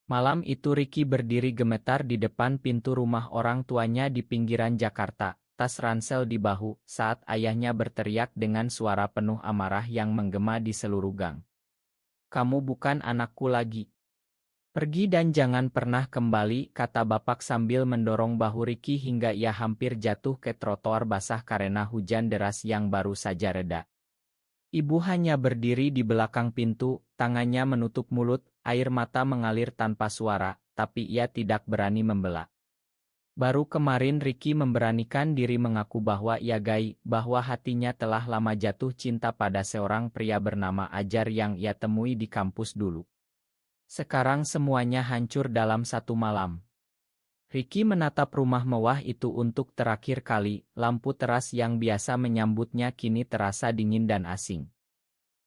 Malam itu Ricky berdiri gemetar di depan pintu rumah orang tuanya di pinggiran Jakarta, tas ransel di bahu, saat ayahnya berteriak dengan suara penuh amarah yang menggema di seluruh gang. "Kamu bukan anakku lagi. Pergi dan jangan pernah kembali," kata bapak sambil mendorong bahu Ricky hingga ia hampir jatuh ke trotoar basah karena hujan deras yang baru saja reda. Ibu hanya berdiri di belakang pintu, tangannya menutup mulut, air mata mengalir tanpa suara, tapi ia tidak berani membela. Baru kemarin Ricky memberanikan diri mengaku bahwa ia gay, bahwa hatinya telah lama jatuh cinta pada seorang pria bernama Ajar yang ia temui di kampus dulu. Sekarang semuanya hancur dalam satu malam. Ricky menatap rumah mewah itu untuk terakhir kali, lampu teras yang biasa menyambutnya kini terasa dingin dan asing.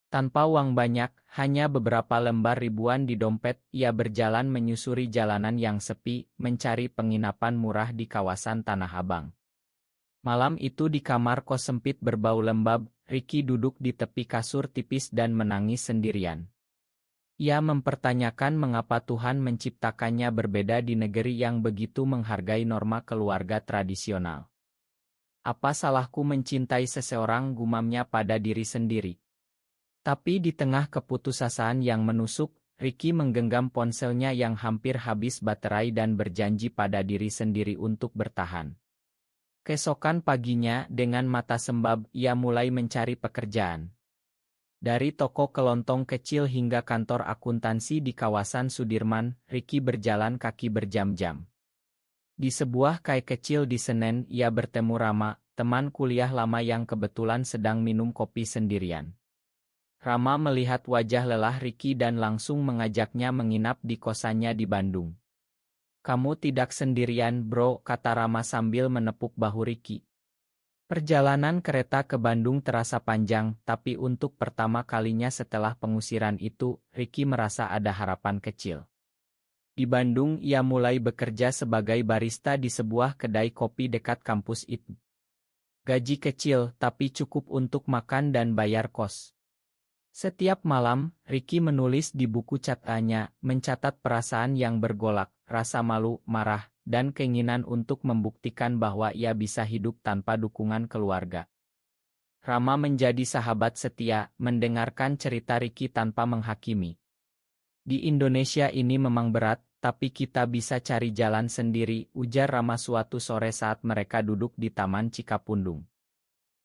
Tanpa uang banyak, hanya beberapa lembar ribuan di dompet, ia berjalan menyusuri jalanan yang sepi, mencari penginapan murah di kawasan Tanah Abang. Malam itu di kamar kos sempit berbau lembab, Ricky duduk di tepi kasur tipis dan menangis sendirian. Ia mempertanyakan mengapa Tuhan menciptakannya berbeda di negeri yang begitu menghargai norma keluarga tradisional. "Apa salahku mencintai seseorang?" gumamnya pada diri sendiri. Tapi di tengah keputusasaan yang menusuk, Ricky menggenggam ponselnya yang hampir habis baterai dan berjanji pada diri sendiri untuk bertahan. Keesokan paginya, dengan mata sembab, ia mulai mencari pekerjaan. Dari toko kelontong kecil hingga kantor akuntansi di kawasan Sudirman, Ricky berjalan kaki berjam-jam. Di sebuah kai kecil di Senen, ia bertemu Rama, teman kuliah lama yang kebetulan sedang minum kopi sendirian. Rama melihat wajah lelah Ricky dan langsung mengajaknya menginap di kosannya di Bandung. "Kamu tidak sendirian, bro," kata Rama sambil menepuk bahu Ricky. Perjalanan kereta ke Bandung terasa panjang, tapi untuk pertama kalinya setelah pengusiran itu, Ricky merasa ada harapan kecil. Di Bandung ia mulai bekerja sebagai barista di sebuah kedai kopi dekat kampus itu. Gaji kecil, tapi cukup untuk makan dan bayar kos. Setiap malam, Ricky menulis di buku catanya, mencatat perasaan yang bergolak, rasa malu, marah, dan keinginan untuk membuktikan bahwa ia bisa hidup tanpa dukungan keluarga. Rama menjadi sahabat setia, mendengarkan cerita Ricky tanpa menghakimi. "Di Indonesia ini memang berat, tapi kita bisa cari jalan sendiri," ujar Rama suatu sore saat mereka duduk di Taman Cikapundung.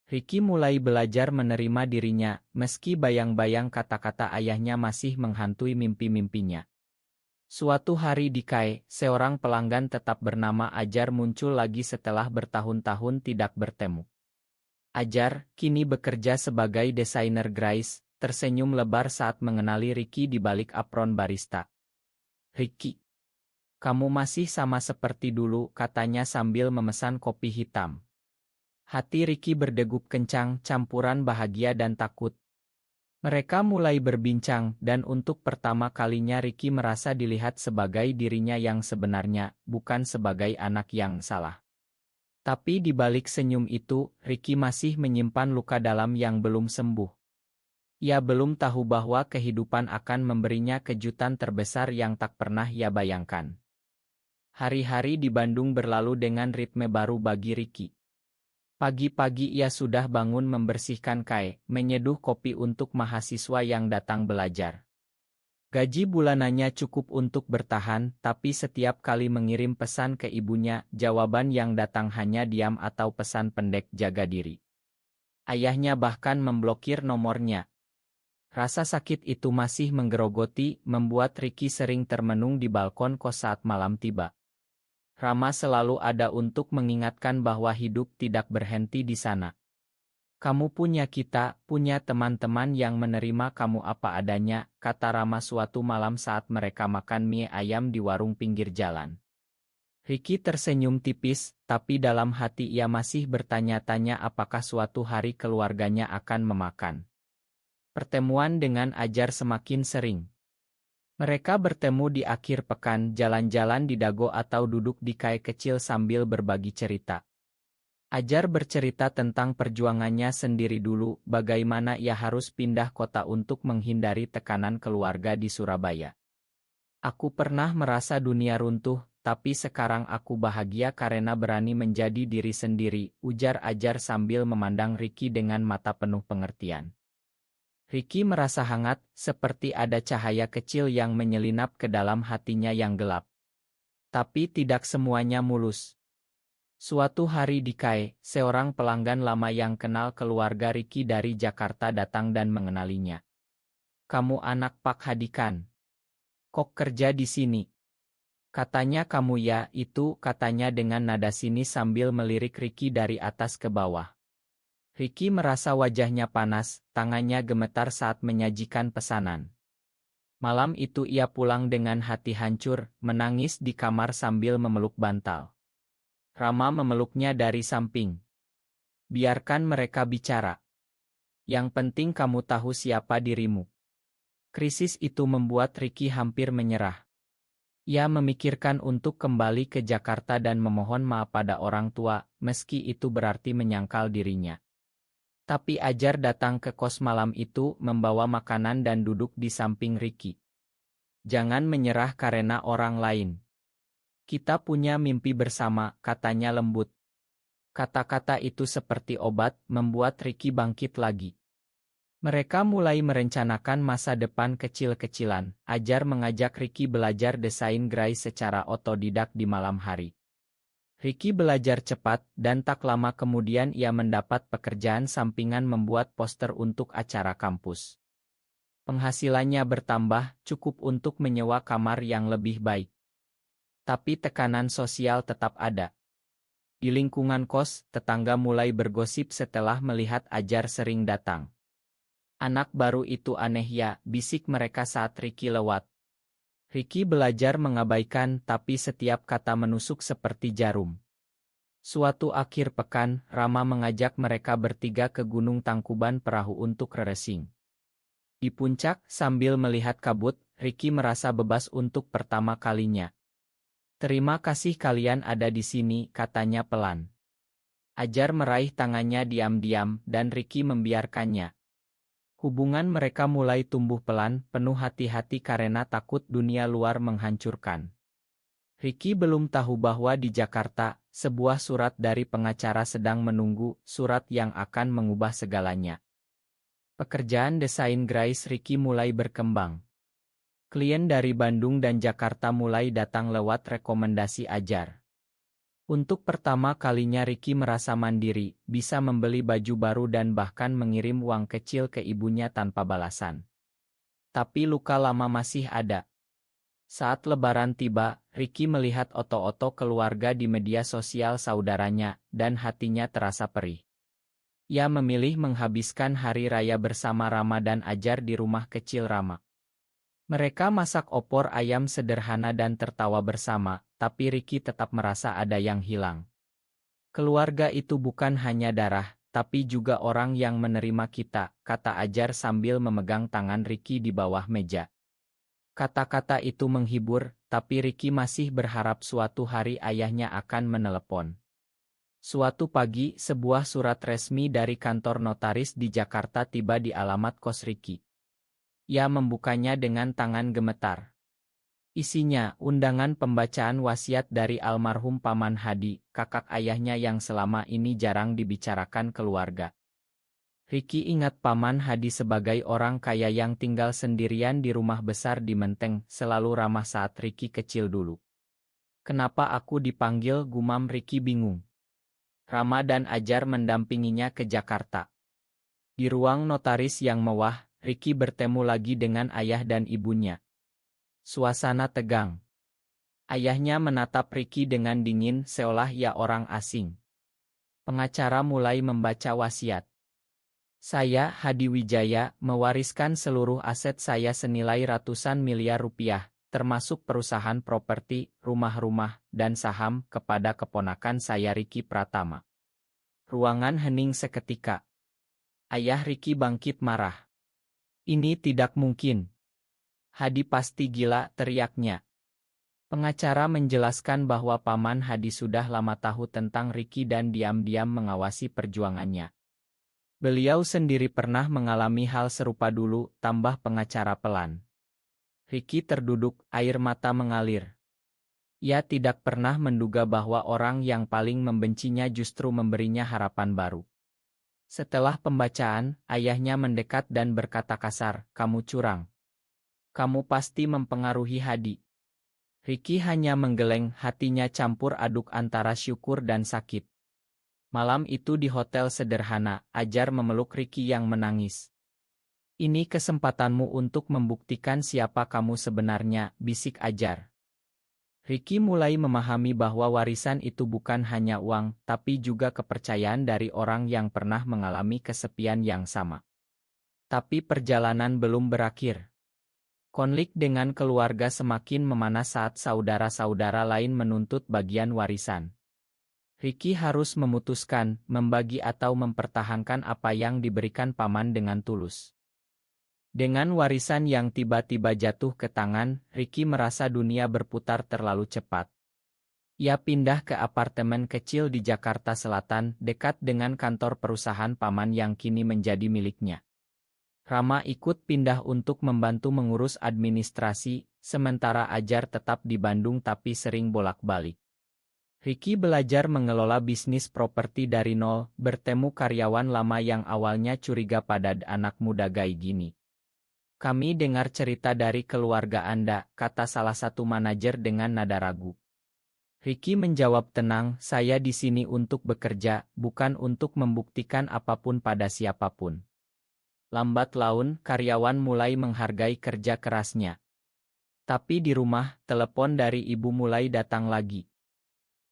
Ricky mulai belajar menerima dirinya, meski bayang-bayang kata-kata ayahnya masih menghantui mimpi-mimpinya. Suatu hari di kai, seorang pelanggan tetap bernama Ajar muncul lagi setelah bertahun-tahun tidak bertemu. Ajar, kini bekerja sebagai desainer grafis, tersenyum lebar saat mengenali Ricky di balik apron barista. "Ricky, kamu masih sama seperti dulu," katanya sambil memesan kopi hitam. Hati Ricky berdegup kencang, campuran bahagia dan takut. Mereka mulai berbincang, dan untuk pertama kalinya Ricky merasa dilihat sebagai dirinya yang sebenarnya, bukan sebagai anak yang salah. Tapi di balik senyum itu, Ricky masih menyimpan luka dalam yang belum sembuh. Ia belum tahu bahwa kehidupan akan memberinya kejutan terbesar yang tak pernah ia bayangkan. Hari-hari di Bandung berlalu dengan ritme baru bagi Ricky. Pagi-pagi ia sudah bangun membersihkan kai, menyeduh kopi untuk mahasiswa yang datang belajar. Gaji bulanannya cukup untuk bertahan, tapi setiap kali mengirim pesan ke ibunya, jawaban yang datang hanya diam atau pesan pendek jaga diri. Ayahnya bahkan memblokir nomornya. Rasa sakit itu masih menggerogoti, membuat Ricky sering termenung di balkon kos saat malam tiba. Rama selalu ada untuk mengingatkan bahwa hidup tidak berhenti di sana. "Kamu punya kita, punya teman-teman yang menerima kamu apa adanya," kata Rama suatu malam saat mereka makan mie ayam di warung pinggir jalan. Ricky tersenyum tipis, tapi dalam hati ia masih bertanya-tanya apakah suatu hari keluarganya akan memakan. Pertemuan dengan Ajar semakin sering. Mereka bertemu di akhir pekan, jalan-jalan di Dago atau duduk di kai kecil sambil berbagi cerita. Ajar bercerita tentang perjuangannya sendiri dulu, bagaimana ia harus pindah kota untuk menghindari tekanan keluarga di Surabaya. Aku pernah merasa dunia runtuh, tapi sekarang aku bahagia karena berani menjadi diri sendiri, ujar Ajar sambil memandang Ricky dengan mata penuh pengertian. Ricky merasa hangat, seperti ada cahaya kecil yang menyelinap ke dalam hatinya yang gelap. Tapi tidak semuanya mulus. Suatu hari di Kai, seorang pelanggan lama yang kenal keluarga Ricky dari Jakarta datang dan mengenalinya. "Kamu anak Pak Hadi kan? Kok kerja di sini?" "Katanya kamu ya, itu," katanya dengan nada sinis sambil melirik Ricky dari atas ke bawah. Ricky merasa wajahnya panas, tangannya gemetar saat menyajikan pesanan. Malam itu ia pulang dengan hati hancur, menangis di kamar sambil memeluk bantal. Rama memeluknya dari samping. "Biarkan mereka bicara. Yang penting kamu tahu siapa dirimu." Krisis itu membuat Ricky hampir menyerah. Ia memikirkan untuk kembali ke Jakarta dan memohon maaf pada orang tua, meski itu berarti menyangkal dirinya. Tapi Ajar datang ke kos malam itu membawa makanan dan duduk di samping Ricky. "Jangan menyerah karena orang lain. Kita punya mimpi bersama," katanya lembut. Kata-kata itu seperti obat, membuat Ricky bangkit lagi. Mereka mulai merencanakan masa depan kecil-kecilan. Ajar mengajak Ricky belajar desain gerai secara otodidak di malam hari. Ricky belajar cepat, dan tak lama kemudian ia mendapat pekerjaan sampingan membuat poster untuk acara kampus. Penghasilannya bertambah, cukup untuk menyewa kamar yang lebih baik. Tapi tekanan sosial tetap ada. Di lingkungan kos, tetangga mulai bergosip setelah melihat Ajar sering datang. "Anak baru itu aneh ya," bisik mereka saat Ricky lewat. Ricky belajar mengabaikan, tapi setiap kata menusuk seperti jarum. Suatu akhir pekan, Rama mengajak mereka bertiga ke Gunung Tangkuban Perahu untuk refreshing. Di puncak, sambil melihat kabut, Ricky merasa bebas untuk pertama kalinya. "Terima kasih kalian ada di sini," katanya pelan. Ajar meraih tangannya diam-diam, dan Ricky membiarkannya. Hubungan mereka mulai tumbuh pelan, penuh hati-hati karena takut dunia luar menghancurkan. Ricky belum tahu bahwa di Jakarta, sebuah surat dari pengacara sedang menunggu, surat yang akan mengubah segalanya. Pekerjaan desain gerai Ricky mulai berkembang. Klien dari Bandung dan Jakarta mulai datang lewat rekomendasi Ajar. Untuk pertama kalinya Ricky merasa mandiri, bisa membeli baju baru dan bahkan mengirim uang kecil ke ibunya tanpa balasan. Tapi luka lama masih ada. Saat Lebaran tiba, Ricky melihat oto-oto keluarga di media sosial saudaranya, dan hatinya terasa perih. Ia memilih menghabiskan hari raya bersama Rama dan Ajar di rumah kecil Rama. Mereka masak opor ayam sederhana dan tertawa bersama, tapi Ricky tetap merasa ada yang hilang. "Keluarga itu bukan hanya darah, tapi juga orang yang menerima kita," kata Ajar sambil memegang tangan Ricky di bawah meja. Kata-kata itu menghibur, tapi Ricky masih berharap suatu hari ayahnya akan menelepon. Suatu pagi, sebuah surat resmi dari kantor notaris di Jakarta tiba di alamat kos Ricky. Ia membukanya dengan tangan gemetar. Isinya, undangan pembacaan wasiat dari almarhum Paman Hadi, kakak ayahnya yang selama ini jarang dibicarakan keluarga. Ricky ingat Paman Hadi sebagai orang kaya yang tinggal sendirian di rumah besar di Menteng, selalu ramah saat Ricky kecil dulu. "Kenapa aku dipanggil?" gumam Ricky bingung. Rama dan Ajar mendampinginya ke Jakarta. Di ruang notaris yang mewah, Ricky bertemu lagi dengan ayah dan ibunya. Suasana tegang. Ayahnya menatap Ricky dengan dingin seolah ia orang asing. Pengacara mulai membaca wasiat. "Saya, Hadi Wijaya, mewariskan seluruh aset saya senilai ratusan miliar rupiah, termasuk perusahaan properti, rumah-rumah, dan saham, kepada keponakan saya Ricky Pratama." Ruangan hening seketika. Ayah Ricky bangkit marah. "Ini tidak mungkin. Hadi pasti gila," teriaknya. Pengacara menjelaskan bahwa Paman Hadi sudah lama tahu tentang Ricky dan diam-diam mengawasi perjuangannya. "Beliau sendiri pernah mengalami hal serupa dulu," tambah pengacara pelan. Ricky terduduk, air mata mengalir. Ia tidak pernah menduga bahwa orang yang paling membencinya justru memberinya harapan baru. Setelah pembacaan, ayahnya mendekat dan berkata kasar, "Kamu curang. Kamu pasti mempengaruhi Hadi." Ricky hanya menggeleng, hatinya campur aduk antara syukur dan sakit. Malam itu di hotel sederhana, Ajar memeluk Ricky yang menangis. "Ini kesempatanmu untuk membuktikan siapa kamu sebenarnya," bisik Ajar. Ricky mulai memahami bahwa warisan itu bukan hanya uang, tapi juga kepercayaan dari orang yang pernah mengalami kesepian yang sama. Tapi perjalanan belum berakhir. Konflik dengan keluarga semakin memanas saat saudara-saudara lain menuntut bagian warisan. Ricky harus memutuskan, membagi atau mempertahankan apa yang diberikan paman dengan tulus. Dengan warisan yang tiba-tiba jatuh ke tangan, Ricky merasa dunia berputar terlalu cepat. Ia pindah ke apartemen kecil di Jakarta Selatan, dekat dengan kantor perusahaan paman yang kini menjadi miliknya. Rama ikut pindah untuk membantu mengurus administrasi, sementara Ajar tetap di Bandung tapi sering bolak-balik. Ricky belajar mengelola bisnis properti dari nol, bertemu karyawan lama yang awalnya curiga pada anak muda gaya gini. "Kami dengar cerita dari keluarga Anda," kata salah satu manajer dengan nada ragu. Ricky menjawab tenang, "Saya di sini untuk bekerja, bukan untuk membuktikan apapun pada siapapun." Lambat laun, karyawan mulai menghargai kerja kerasnya. Tapi di rumah, telepon dari ibu mulai datang lagi.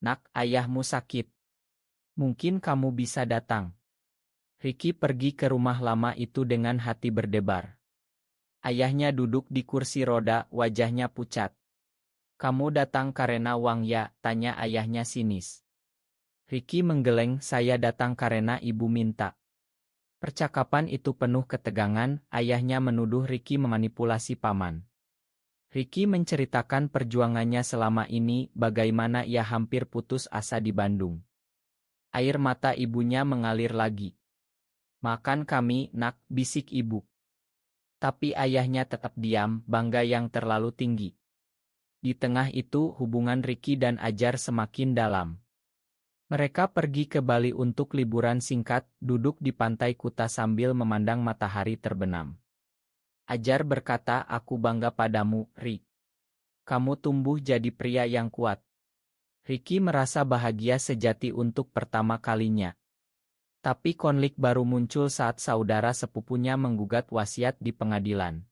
"Nak, ayahmu sakit. Mungkin kamu bisa datang." Ricky pergi ke rumah lama itu dengan hati berdebar. Ayahnya duduk di kursi roda, wajahnya pucat. "Kamu datang karena uang ya?" tanya ayahnya sinis. Ricky menggeleng, "Saya datang karena ibu minta." Percakapan itu penuh ketegangan, ayahnya menuduh Ricky memanipulasi paman. Ricky menceritakan perjuangannya selama ini, bagaimana ia hampir putus asa di Bandung. Air mata ibunya mengalir lagi. "Makan kami, nak," bisik ibu. Tapi ayahnya tetap diam, bangga yang terlalu tinggi. Di tengah itu, hubungan Ricky dan Ajar semakin dalam. Mereka pergi ke Bali untuk liburan singkat, duduk di pantai Kuta sambil memandang matahari terbenam. Ajar berkata, "Aku bangga padamu, Rick. Kamu tumbuh jadi pria yang kuat." Ricky merasa bahagia sejati untuk pertama kalinya. Tapi konflik baru muncul saat saudara sepupunya menggugat wasiat di pengadilan.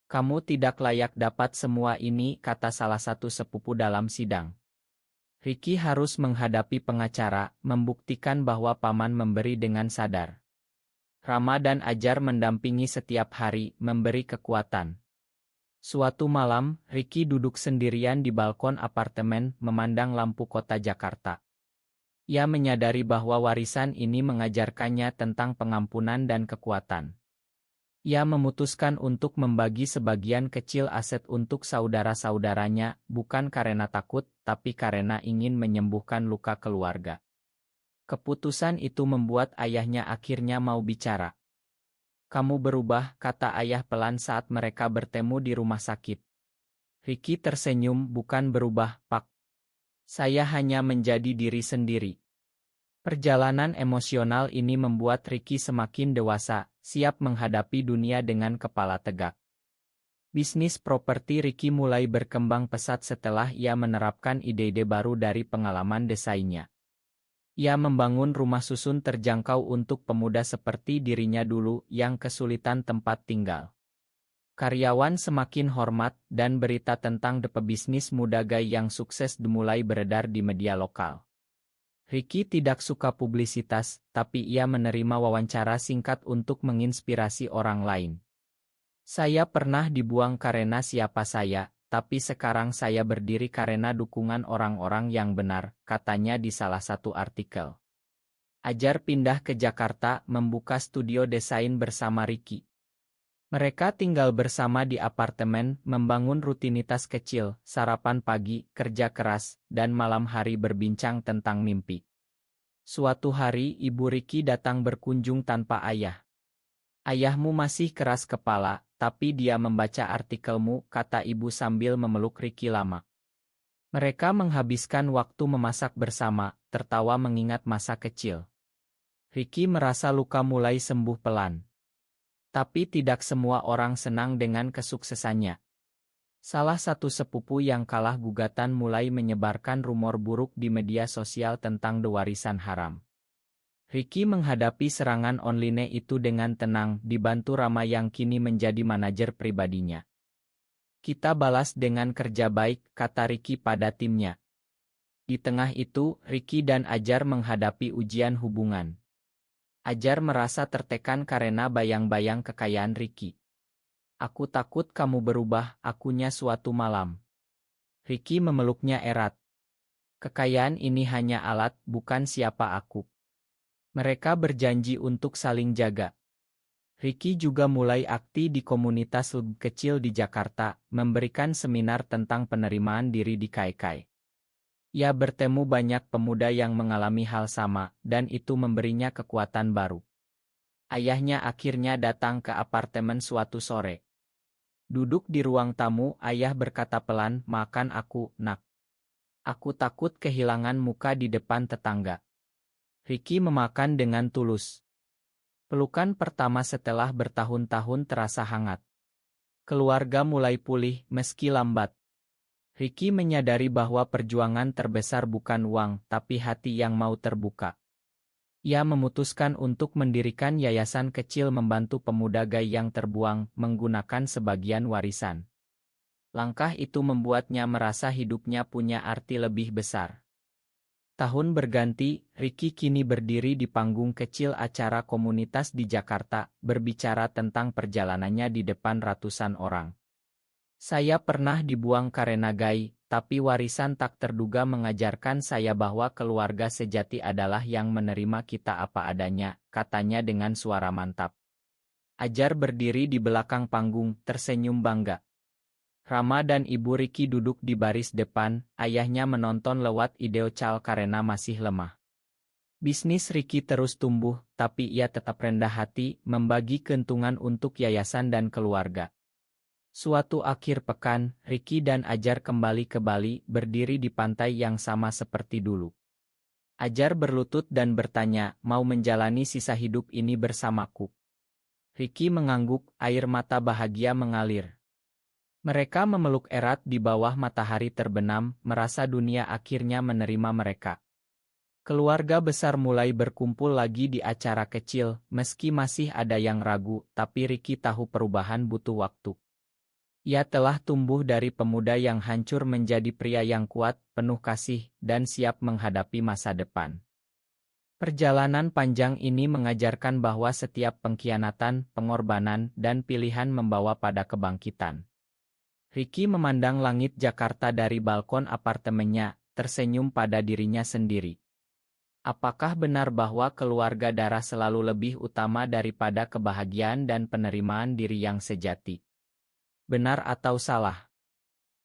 "Kamu tidak layak dapat semua ini," kata salah satu sepupu dalam sidang. Ricky harus menghadapi pengacara, membuktikan bahwa paman memberi dengan sadar. Rama dan Ajar mendampingi setiap hari, memberi kekuatan. Suatu malam, Ricky duduk sendirian di balkon apartemen, memandang lampu kota Jakarta. Ia menyadari bahwa warisan ini mengajarkannya tentang pengampunan dan kekuatan. Ia memutuskan untuk membagi sebagian kecil aset untuk saudara-saudaranya, bukan karena takut, tapi karena ingin menyembuhkan luka keluarga. Keputusan itu membuat ayahnya akhirnya mau bicara. "Kamu berubah," kata ayah pelan saat mereka bertemu di rumah sakit. Ricky tersenyum, "Bukan berubah, Pak. Saya hanya menjadi diri sendiri." Perjalanan emosional ini membuat Ricky semakin dewasa, siap menghadapi dunia dengan kepala tegak. Bisnis properti Ricky mulai berkembang pesat setelah ia menerapkan ide-ide baru dari pengalaman desainnya. Ia membangun rumah susun terjangkau untuk pemuda seperti dirinya dulu yang kesulitan tempat tinggal. Karyawan semakin hormat, dan berita tentang pebisnis muda gay yang sukses dimulai beredar di media lokal. Ricky tidak suka publisitas, tapi ia menerima wawancara singkat untuk menginspirasi orang lain. "Saya pernah dibuang karena siapa saya, tapi sekarang saya berdiri karena dukungan orang-orang yang benar," katanya di salah satu artikel. Ajar pindah ke Jakarta, membuka studio desain bersama Ricky. Mereka tinggal bersama di apartemen, membangun rutinitas kecil, sarapan pagi, kerja keras, dan malam hari berbincang tentang mimpi. Suatu hari, ibu Ricky datang berkunjung tanpa ayah. "Ayahmu masih keras kepala," tapi dia membaca artikelmu, kata ibu sambil memeluk Ricky lama. Mereka menghabiskan waktu memasak bersama, tertawa mengingat masa kecil. Ricky merasa luka mulai sembuh pelan. Tapi tidak semua orang senang dengan kesuksesannya. Salah satu sepupu yang kalah gugatan mulai menyebarkan rumor buruk di media sosial tentang warisan haram. Ricky menghadapi serangan online itu dengan tenang, dibantu Rama yang kini menjadi manajer pribadinya. Kita balas dengan kerja baik, kata Ricky pada timnya. Di tengah itu, Ricky dan Ajar menghadapi ujian hubungan. Ajar merasa tertekan karena bayang-bayang kekayaan Ricky. Aku takut kamu berubah, akunya suatu malam. Ricky memeluknya erat. Kekayaan ini hanya alat, bukan siapa aku. Mereka berjanji untuk saling jaga. Ricky juga mulai aktif di komunitas lebih kecil di Jakarta, memberikan seminar tentang penerimaan diri di Kaikai. Ia bertemu banyak pemuda yang mengalami hal sama, dan itu memberinya kekuatan baru. Ayahnya akhirnya datang ke apartemen suatu sore. Duduk di ruang tamu, ayah berkata pelan, makan aku, nak. Aku takut kehilangan muka di depan tetangga. Ricky memakan dengan tulus. Pelukan pertama setelah bertahun-tahun terasa hangat. Keluarga mulai pulih, meski lambat. Ricky menyadari bahwa perjuangan terbesar bukan uang, tapi hati yang mau terbuka. Ia memutuskan untuk mendirikan yayasan kecil membantu pemuda gay yang terbuang, menggunakan sebagian warisan. Langkah itu membuatnya merasa hidupnya punya arti lebih besar. Tahun berganti, Ricky kini berdiri di panggung kecil acara komunitas di Jakarta, berbicara tentang perjalanannya di depan ratusan orang. Saya pernah dibuang karena gay, tapi warisan tak terduga mengajarkan saya bahwa keluarga sejati adalah yang menerima kita apa adanya, katanya dengan suara mantap. Ajar berdiri di belakang panggung, tersenyum bangga. Rama dan Ibu Ricky duduk di baris depan, ayahnya menonton lewat video call karena masih lemah. Bisnis Ricky terus tumbuh, tapi ia tetap rendah hati, membagi keuntungan untuk yayasan dan keluarga. Suatu akhir pekan, Ricky dan Ajar kembali ke Bali, berdiri di pantai yang sama seperti dulu. Ajar berlutut dan bertanya, mau menjalani sisa hidup ini bersamaku? Ricky mengangguk, air mata bahagia mengalir. Mereka memeluk erat di bawah matahari terbenam, merasa dunia akhirnya menerima mereka. Keluarga besar mulai berkumpul lagi di acara kecil, meski masih ada yang ragu, tapi Ricky tahu perubahan butuh waktu. Ia telah tumbuh dari pemuda yang hancur menjadi pria yang kuat, penuh kasih, dan siap menghadapi masa depan. Perjalanan panjang ini mengajarkan bahwa setiap pengkhianatan, pengorbanan, dan pilihan membawa pada kebangkitan. Ricky memandang langit Jakarta dari balkon apartemennya, tersenyum pada dirinya sendiri. Apakah benar bahwa keluarga darah selalu lebih utama daripada kebahagiaan dan penerimaan diri yang sejati? Benar atau salah?